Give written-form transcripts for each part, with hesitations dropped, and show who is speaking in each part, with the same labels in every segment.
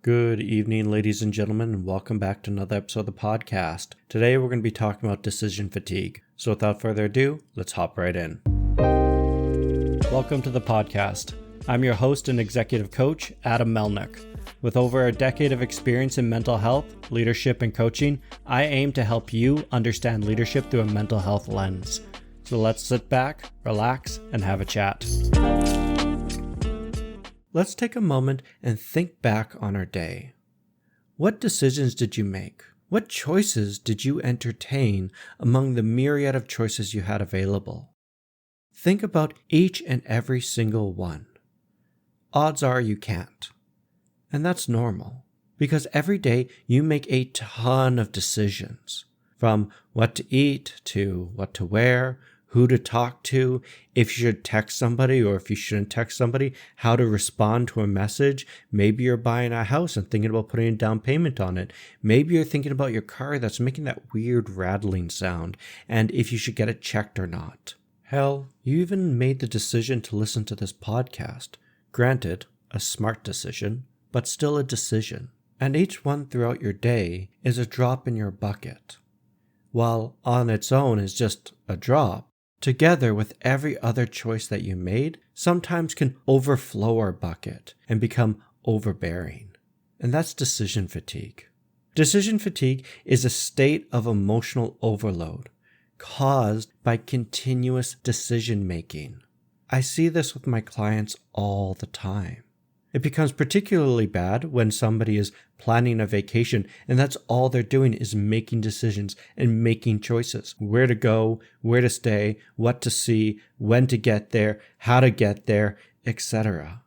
Speaker 1: Good evening, ladies and gentlemen, and welcome back to another episode of the podcast. Today we're going to be talking about decision fatigue. So without further ado, let's hop right in. Welcome to the podcast. I'm your host and executive coach, Adam Melnick. With over a decade of experience in mental health, leadership, and coaching, I aim to help you understand leadership through a mental health lens. So let's sit back, relax, and have a chat. Let's take a moment and think back on our day. What decisions did you make? What choices did you entertain among the myriad of choices you had available? Think about each and every single one. Odds are you can't. And that's normal, because every day you make a ton of decisions, from what to eat to what to wear, who to talk to, if you should text somebody or if you shouldn't text somebody, how to respond to a message. Maybe you're buying a house and thinking about putting a down payment on it. Maybe you're thinking about your car that's making that weird rattling sound and if you should get it checked or not. Hell, you even made the decision to listen to this podcast. Granted, a smart decision, but still a decision. And each one throughout your day is a drop in your bucket. While on its own is just a drop, together with every other choice that you made, sometimes can overflow our bucket and become overbearing. And that's decision fatigue. Decision fatigue is a state of emotional overload caused by continuous decision making. I see this with my clients all the time. It becomes particularly bad when somebody is planning a vacation and that's all they're doing is making decisions and making choices. Where to go, where to stay, what to see, when to get there, how to get there, etc.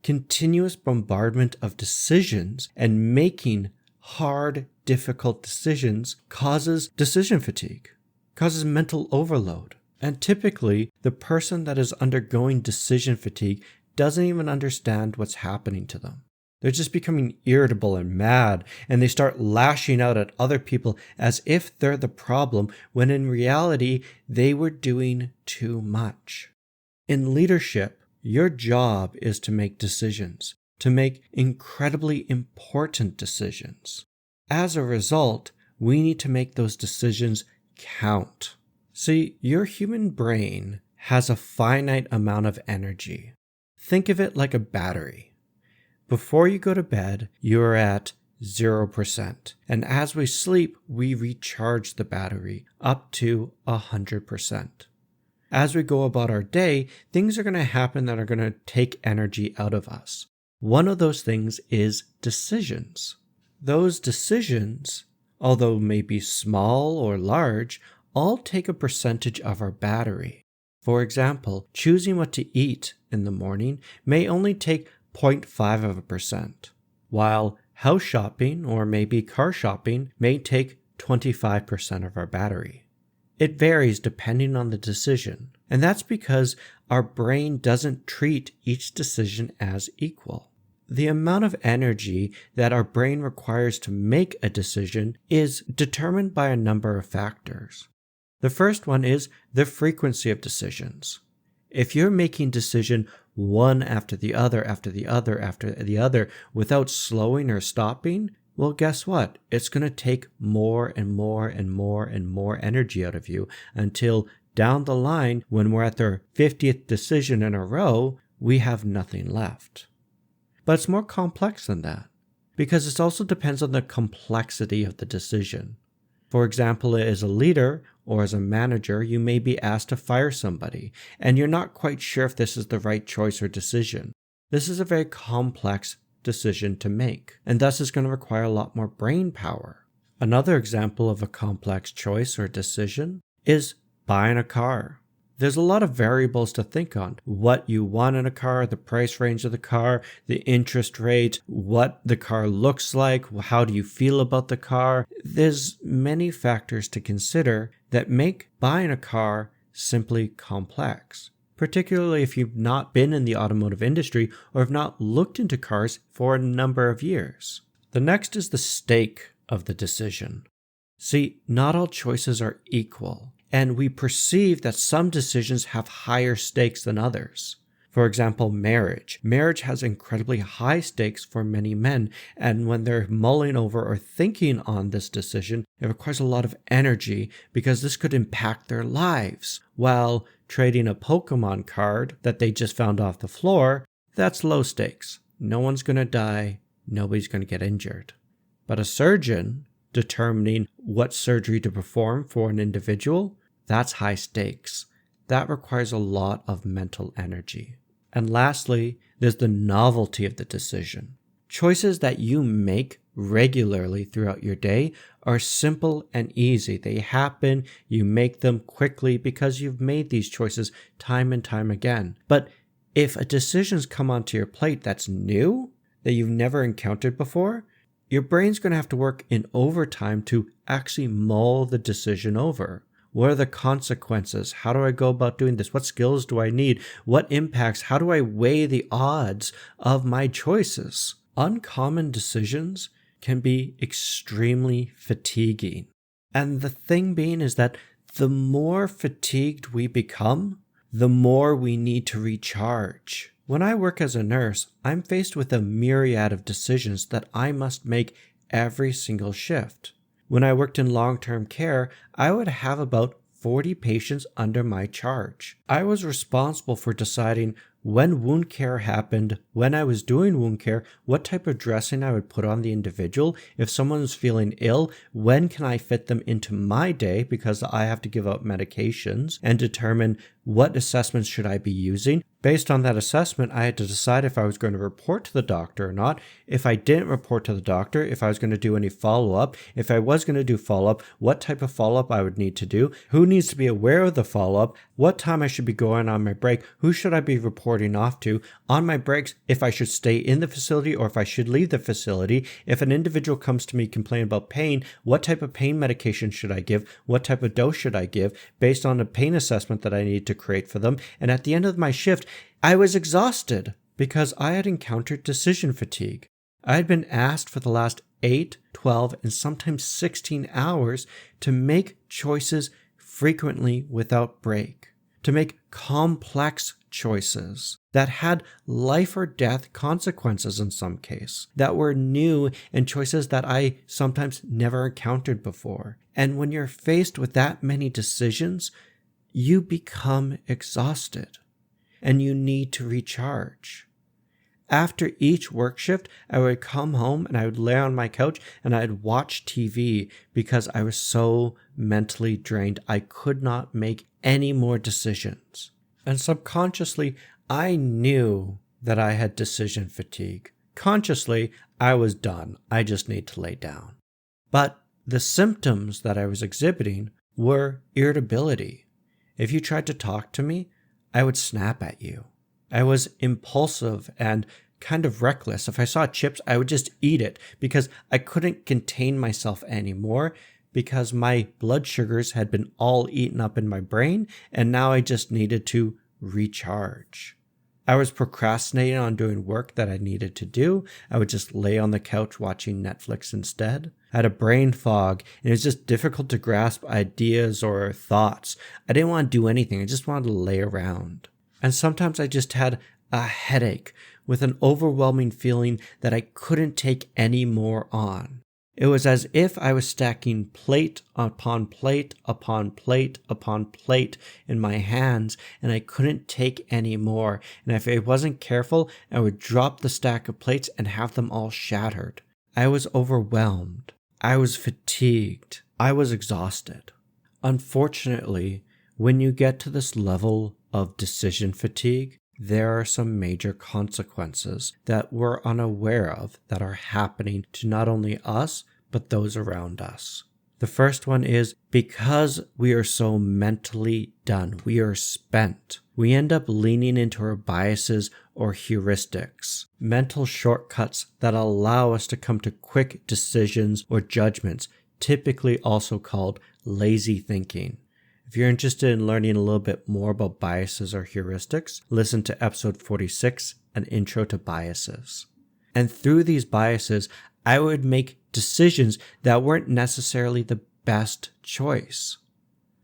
Speaker 1: Continuous bombardment of decisions and making hard, difficult decisions causes decision fatigue, causes mental overload. And typically, the person that is undergoing decision fatigue doesn't even understand what's happening to them. They're just becoming irritable and mad, and they start lashing out at other people as if they're the problem, when in reality, they were doing too much. In leadership, your job is to make decisions, to make incredibly important decisions. As a result, we need to make those decisions count. See, your human brain has a finite amount of energy. Think of it like a battery. Before you go to bed, you're at 0%. And as we sleep, we recharge the battery up to 100%. As we go about our day, things are going to happen that are going to take energy out of us. One of those things is decisions. Those decisions, although maybe small or large, all take a percentage of our battery. For example, choosing what to eat in the morning may only take 0.5%, while house shopping or maybe car shopping may take 25% of our battery. It varies depending on the decision, and that's because our brain doesn't treat each decision as equal. The amount of energy that our brain requires to make a decision is determined by a number of factors. The first one is the frequency of decisions. If you're making decision one after the other, after the other, without slowing or stopping, well, guess what? It's going to take more and more and more and more energy out of you until down the line, when we're at their 50th decision in a row, we have nothing left. But it's more complex than that, because it also depends on the complexity of the decision. For example, as a leader or as a manager, you may be asked to fire somebody, and you're not quite sure if this is the right choice or decision. This is a very complex decision to make, and thus is going to require a lot more brain power. Another example of a complex choice or decision is buying a car. There's a lot of variables to think on. What you want in a car, the price range of the car, the interest rate, what the car looks like, how do you feel about the car. There's many factors to consider that make buying a car simply complex, particularly if you've not been in the automotive industry or have not looked into cars for a number of years. The next is the stake of the decision. See, not all choices are equal, and we perceive that some decisions have higher stakes than others. For example, marriage. Marriage has incredibly high stakes for many men, and when they're mulling over or thinking on this decision, it requires a lot of energy because this could impact their lives. While trading a Pokemon card that they just found off the floor, that's low stakes. No one's going to die, nobody's going to get injured. But a surgeon determining what surgery to perform for an individual, that's high stakes. That requires a lot of mental energy. And lastly, there's the novelty of the decision. Choices that you make regularly throughout your day are simple and easy. They happen, you make them quickly because you've made these choices time and time again. But if a decision's come onto your plate that's new, that you've never encountered before, your brain's going to have to work in overtime to actually mull the decision over. What are the consequences? How do I go about doing this? What skills do I need? What impacts? How do I weigh the odds of my choices? Uncommon decisions can be extremely fatiguing. And the thing being is that the more fatigued we become, the more we need to recharge. When I work as a nurse, I'm faced with a myriad of decisions that I must make every single shift. When I worked in long-term care, I would have about 40 patients under my charge. I was responsible for deciding when wound care happened, when I was doing wound care, what type of dressing I would put on the individual. If someone was feeling ill, when can I fit them into my day because I have to give out medications, and determine what assessments should I be using. Based on that assessment, I had to decide if I was going to report to the doctor or not. If I didn't report to the doctor, if I was going to do any follow-up. If I was going to do follow-up, what type of follow-up I would need to do. Who needs to be aware of the follow-up. What time I should be going on my break. Who should I be reporting off to. On my breaks, if I should stay in the facility or if I should leave the facility. If an individual comes to me complaining about pain, what type of pain medication should I give? What type of dose should I give? Based on a pain assessment that I need to create for them. And at the end of my shift, I was exhausted because I had encountered decision fatigue. I had been asked for the last 8, 12, and sometimes 16 hours to make choices frequently without break, to make complex choices that had life or death consequences in some case, that were new and choices that I sometimes never encountered before. And when you're faced with that many decisions, you become exhausted and you need to recharge. After each work shift, I would come home and I would lay on my couch and I'd watch TV because I was so mentally drained. I could not make any more decisions. And subconsciously, I knew that I had decision fatigue. Consciously, I was done. I just need to lay down. But the symptoms that I was exhibiting were irritability. If you tried to talk to me, I would snap at you. I was impulsive and kind of reckless. If I saw chips, I would just eat it because I couldn't contain myself anymore because my blood sugars had been all eaten up in my brain and now I just needed to recharge. I was procrastinating on doing work that I needed to do. I would just lay on the couch watching Netflix instead. I had a brain fog, and it was just difficult to grasp ideas or thoughts. I didn't want to do anything. I just wanted to lay around. And sometimes I just had a headache with an overwhelming feeling that I couldn't take any more on. It was as if I was stacking plate upon plate upon plate upon plate in my hands, and I couldn't take any more. And if I wasn't careful, I would drop the stack of plates and have them all shattered. I was overwhelmed. I was fatigued. I was exhausted. Unfortunately, when you get to this level of decision fatigue, there are some major consequences that we're unaware of that are happening to not only us, but those around us. The first one is because we are so mentally done, we are spent, we end up leaning into our biases or heuristics, mental shortcuts that allow us to come to quick decisions or judgments, typically also called lazy thinking. If you're interested in learning a little bit more about biases or heuristics, listen to episode 46, An Intro to Biases. And through these biases, I would make decisions that weren't necessarily the best choice.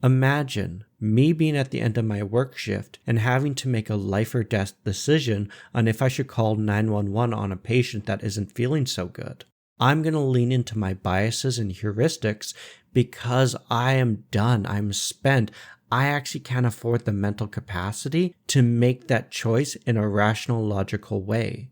Speaker 1: Imagine me being at the end of my work shift and having to make a life or death decision on if I should call 911 on a patient that isn't feeling so good. I'm going to lean into my biases and heuristics because I am done. I'm spent. I actually can't afford the mental capacity to make that choice in a rational, logical way.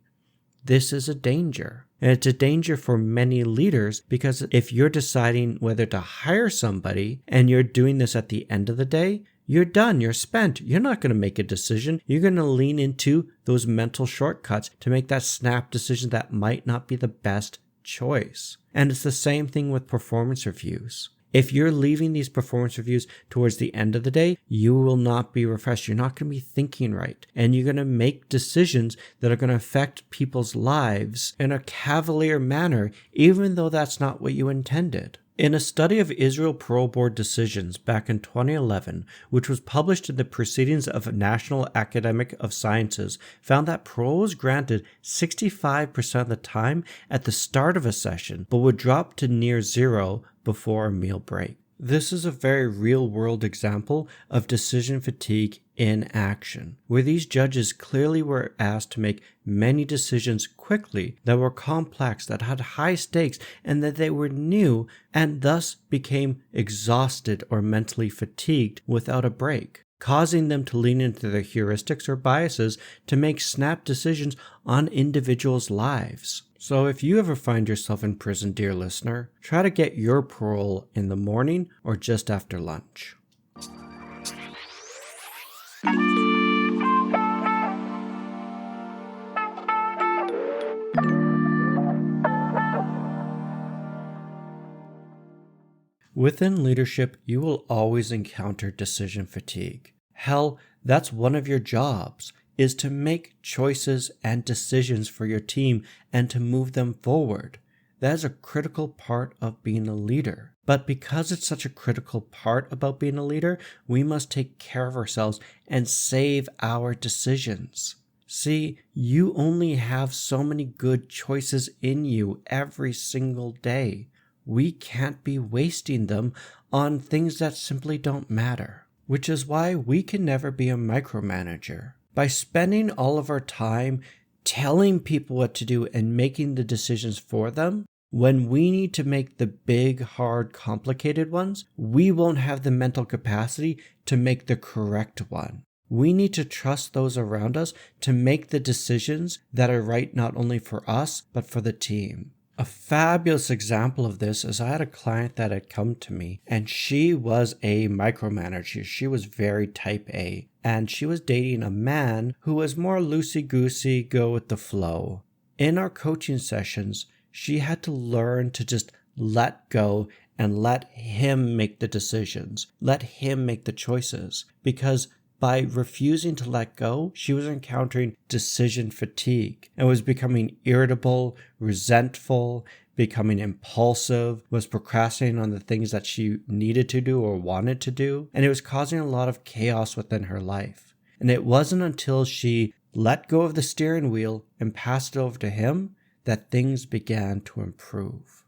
Speaker 1: This is a danger. And it's a danger for many leaders because if you're deciding whether to hire somebody and you're doing this at the end of the day, you're done. You're spent. You're not going to make a decision. You're going to lean into those mental shortcuts to make that snap decision that might not be the best choice. And it's the same thing with performance reviews. If you're leaving these performance reviews towards the end of the day, you will not be refreshed. You're not going to be thinking right. And you're going to make decisions that are going to affect people's lives in a cavalier manner, even though that's not what you intended. In a study of Israel Parole Board decisions back in 2011, which was published in the Proceedings of National Academy of Sciences, found that parole was granted 65% of the time at the start of a session, but would drop to near zero before a meal break. This is a very real-world example of decision fatigue in action, where these judges clearly were asked to make many decisions quickly that were complex, that had high stakes, and that they were new, and thus became exhausted or mentally fatigued without a break, causing them to lean into their heuristics or biases to make snap decisions on individuals' lives. So if you ever find yourself in prison, dear listener, try to get your parole in the morning or just after lunch. Within leadership, you will always encounter decision fatigue. Hell, that's one of your jobs, is to make choices and decisions for your team and to move them forward. That is a critical part of being a leader. But because it's such a critical part about being a leader, we must take care of ourselves and save our decisions. See, you only have so many good choices in you every single day. We can't be wasting them on things that simply don't matter, which is why we can never be a micromanager. By spending all of our time telling people what to do and making the decisions for them, when we need to make the big, hard, complicated ones, we won't have the mental capacity to make the correct one. We need to trust those around us to make the decisions that are right not only for us, but for the team. A fabulous example of this is I had a client that had come to me and she was a micromanager. She was very type A and she was dating a man who was more loosey-goosey, go with the flow. In our coaching sessions, she had to learn to just let go and let him make the decisions, let him make the choices, because by refusing to let go, she was encountering decision fatigue and was becoming irritable, resentful, becoming impulsive, was procrastinating on the things that she needed to do or wanted to do, and it was causing a lot of chaos within her life. And it wasn't until she let go of the steering wheel and passed it over to him that things began to improve.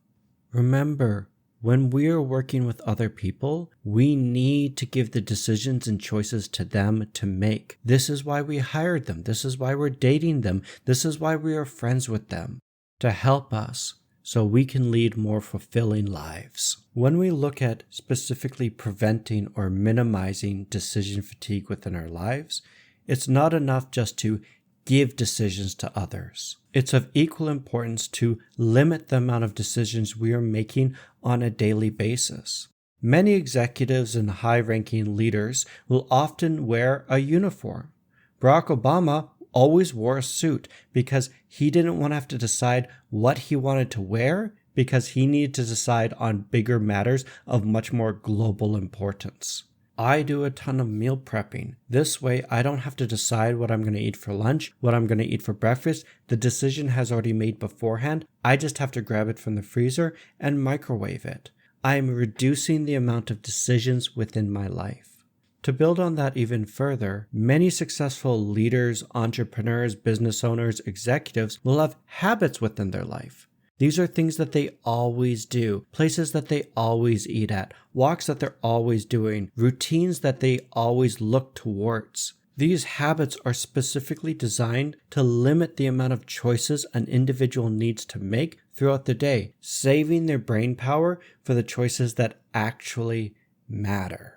Speaker 1: Remember, when we are working with other people, we need to give the decisions and choices to them to make. This is why we hired them. This is why we're dating them. This is why we are friends with them, to help us so we can lead more fulfilling lives. When we look at specifically preventing or minimizing decision fatigue within our lives, it's not enough just to give decisions to others. It's of equal importance to limit the amount of decisions we are making on a daily basis. Many executives and high-ranking leaders will often wear a uniform. Barack Obama always wore a suit because he didn't want to have to decide what he wanted to wear because he needed to decide on bigger matters of much more global importance. I do a ton of meal prepping. This way, I don't have to decide what I'm going to eat for lunch, what I'm going to eat for breakfast. The decision has already made beforehand. I just have to grab it from the freezer and microwave it. I am reducing the amount of decisions within my life. To build on that even further, many successful leaders, entrepreneurs, business owners, executives will have habits within their life. These are things that they always do, places that they always eat at, walks that they're always doing, routines that they always look towards. These habits are specifically designed to limit the amount of choices an individual needs to make throughout the day, saving their brain power for the choices that actually matter.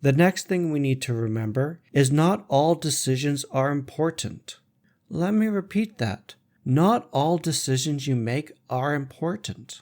Speaker 1: The next thing we need to remember is not all decisions are important. Let me repeat that. Not all decisions you make are important.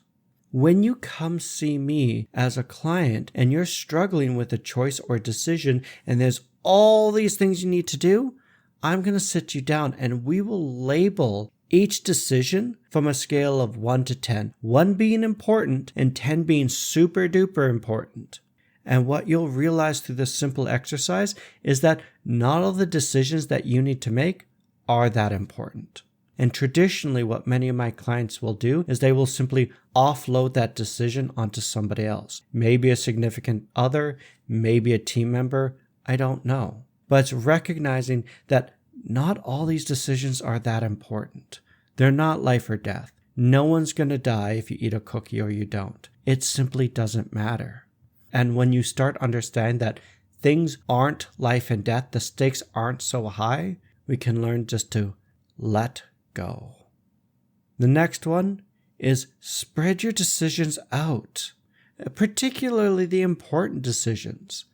Speaker 1: When you come see me as a client and you're struggling with a choice or decision and there's all these things you need to do, I'm going to sit you down and we will label each decision from a scale of 1 to 10, 1 being important and 10 being super duper important. And what you'll realize through this simple exercise is that not all the decisions that you need to make are that important. And traditionally, what many of my clients will do is they will simply offload that decision onto somebody else. Maybe a significant other, maybe a team member, I don't know. But it's recognizing that not all these decisions are that important. They're not life or death. No one's going to die if you eat a cookie or you don't. It simply doesn't matter. And when you start understanding that things aren't life and death, the stakes aren't so high, we can learn just to let go. The next one is spread your decisions out, particularly the important decisions.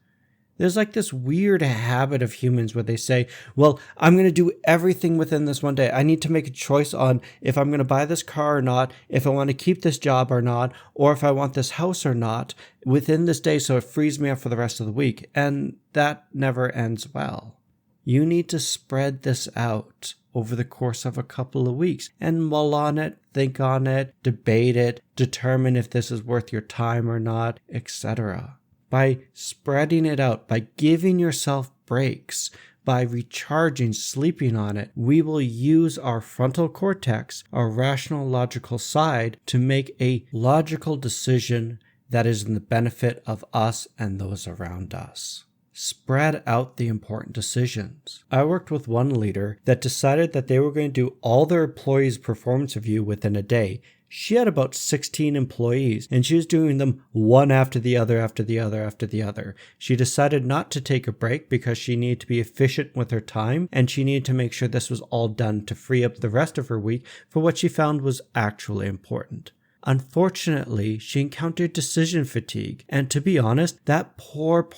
Speaker 1: There's like this weird habit of humans where they say, well, I'm going to do everything within this one day. I need to make a choice on if I'm going to buy this car or not, if I want to keep this job or not, or if I want this house or not within this day so it frees me up for the rest of the week. And that never ends well. You need to spread this out over the course of a couple of weeks and mull on it, think on it, debate it, determine if this is worth your time or not, etc. By spreading it out, by giving yourself breaks, by recharging, sleeping on it, we will use our frontal cortex, our rational logical side, to make a logical decision that is in the benefit of us and those around us. Spread out the important decisions. I worked with one leader that decided that they were going to do all their employees' performance review within a day. She had about 16 employees and she was doing them one after the other, after the other, after the other. She decided not to take a break because she needed to be efficient with her time and she needed to make sure this was all done to free up the rest of her week for what she found was actually important. Unfortunately, she encountered decision fatigue, and to be honest, that poor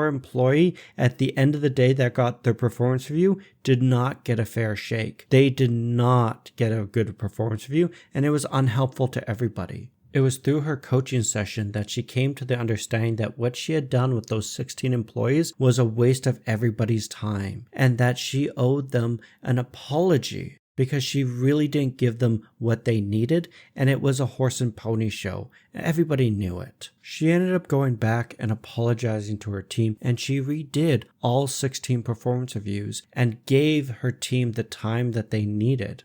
Speaker 1: employee at the end of the day that got their performance review did not get a fair shake. They did not get a good performance review, and it was unhelpful to everybody. It was through her coaching session that she came to the understanding that what she had done with those 16 employees was a waste of everybody's time, and that she owed them an apology, because she really didn't give them what they needed, and it was a horse and pony show. Everybody knew it. She ended up going back and apologizing to her team, and she redid all 16 performance reviews and gave her team the time that they needed.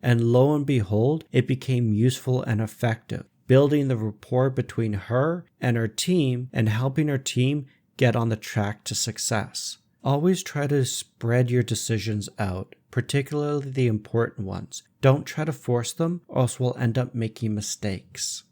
Speaker 1: And lo and behold, it became useful and effective, building the rapport between her and her team and helping her team get on the track to success. Always try to spread your decisions out, particularly the important ones. Don't try to force them, or else we'll end up making mistakes.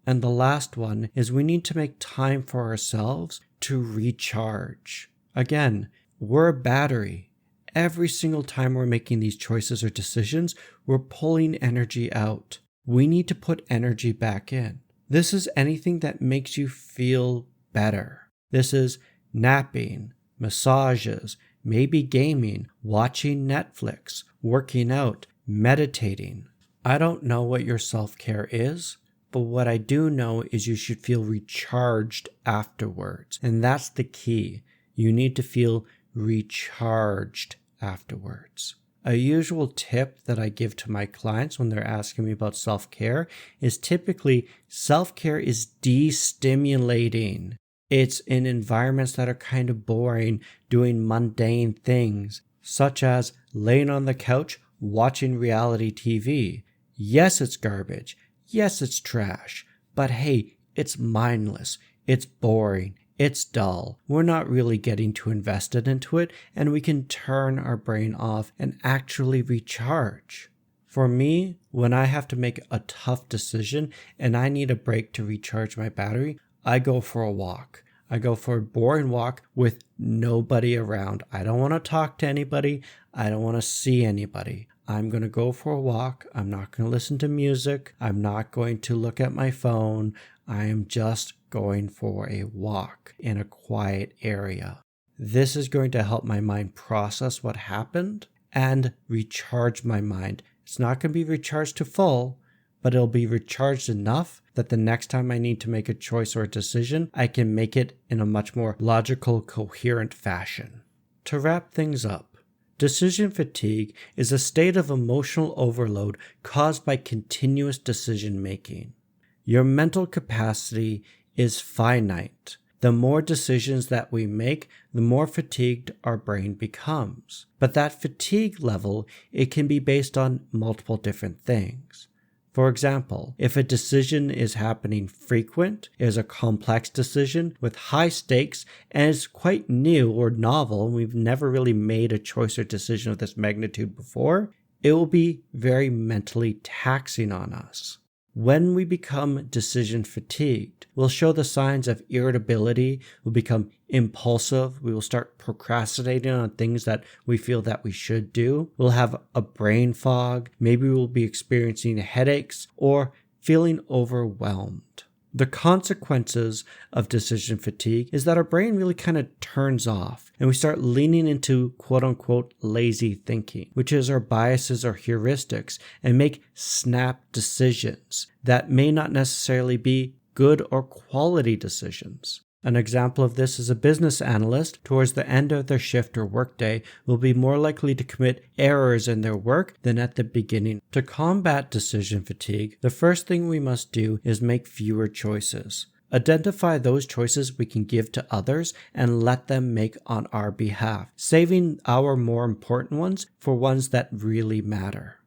Speaker 1: And the last one is we need to make time for ourselves to recharge. Again, we're a battery. Every single time we're making these choices or decisions, we're pulling energy out. We need to put energy back in. This is anything that makes you feel better. This is napping, massages, maybe gaming, watching Netflix, working out, meditating. I don't know what your self-care is, but what I do know is you should feel recharged afterwards. And that's the key. You need to feel recharged afterwards. A usual tip that I give to my clients when they're asking me about self-care is typically self-care is de-stimulating. It's in environments that are kind of boring, doing mundane things, such as laying on the couch, watching reality TV. Yes, it's garbage. Yes, it's trash. But hey, it's mindless. It's boring. It's dull. We're not really getting too invested into it, and we can turn our brain off and actually recharge. For me, when I have to make a tough decision and I need a break to recharge my battery, I go for a walk. I go for a boring walk with nobody around. I don't want to talk to anybody. I don't want to see anybody. I'm going to go for a walk. I'm not going to listen to music. I'm not going to look at my phone. I am just going for a walk in a quiet area. This is going to help my mind process what happened and recharge my mind. It's not going to be recharged to full, but it'll be recharged enough that the next time I need to make a choice or a decision, I can make it in a much more logical, coherent fashion. To wrap things up, decision fatigue is a state of emotional overload caused by continuous decision making. Your mental capacity is finite. The more decisions that we make, the more fatigued our brain becomes. But that fatigue level, it can be based on multiple different things. For example, if a decision is happening frequent, is a complex decision with high stakes, and is quite new or novel, and we've never really made a choice or decision of this magnitude before, it will be very mentally taxing on us. When we become decision fatigued, we'll show the signs of irritability, we'll become impulsive, we will start procrastinating on things that we feel that we should do, we'll have a brain fog, maybe we'll be experiencing headaches or feeling overwhelmed. The consequences of decision fatigue is that our brain really kind of turns off and we start leaning into quote unquote lazy thinking, which is our biases or heuristics, and make snap decisions that may not necessarily be good or quality decisions. An example of this is a business analyst towards the end of their shift or workday will be more likely to commit errors in their work than at the beginning. To combat decision fatigue, the first thing we must do is make fewer choices. Identify those choices we can give to others and let them make on our behalf, saving our more important ones for ones that really matter.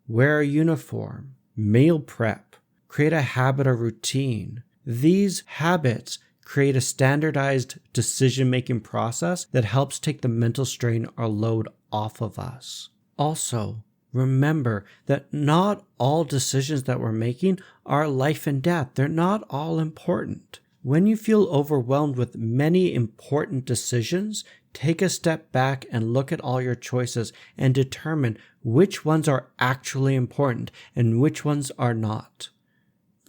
Speaker 1: Wear a uniform, meal prep, create a habit or routine. These habits create a standardized decision-making process that helps take the mental strain or load off of us. Also, remember that not all decisions that we're making are life and death. They're not all important. When you feel overwhelmed with many important decisions, take a step back and look at all your choices and determine which ones are actually important and which ones are not.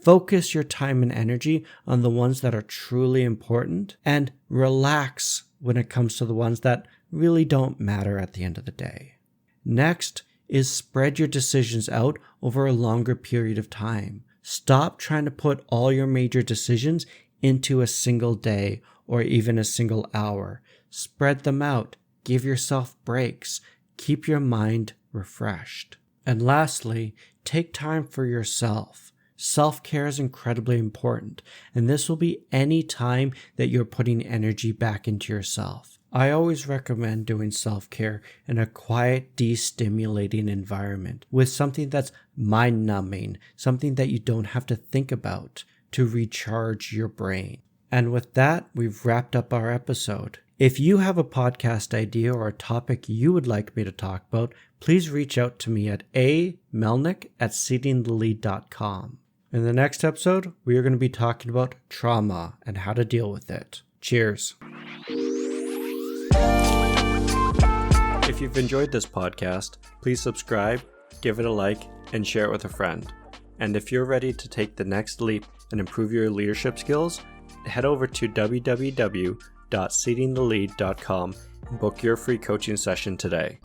Speaker 1: Focus your time and energy on the ones that are truly important and relax when it comes to the ones that really don't matter at the end of the day. Next is spread your decisions out over a longer period of time. Stop trying to put all your major decisions into a single day or even a single hour. Spread them out. Give yourself breaks. Keep your mind refreshed. And lastly, take time for yourself. Self-care is incredibly important, and this will be any time that you're putting energy back into yourself. I always recommend doing self-care in a quiet, de-stimulating environment with something that's mind-numbing, something that you don't have to think about to recharge your brain. And with that, we've wrapped up our episode. If you have a podcast idea or a topic you would like me to talk about, please reach out to me at amelnick@seatingthelead.com. In the next episode, we are going to be talking about trauma and how to deal with it. Cheers. If you've enjoyed this podcast, please subscribe, give it a like, and share it with a friend. And if you're ready to take the next leap and improve your leadership skills, head over to www.seatingthelead.com and book your free coaching session today.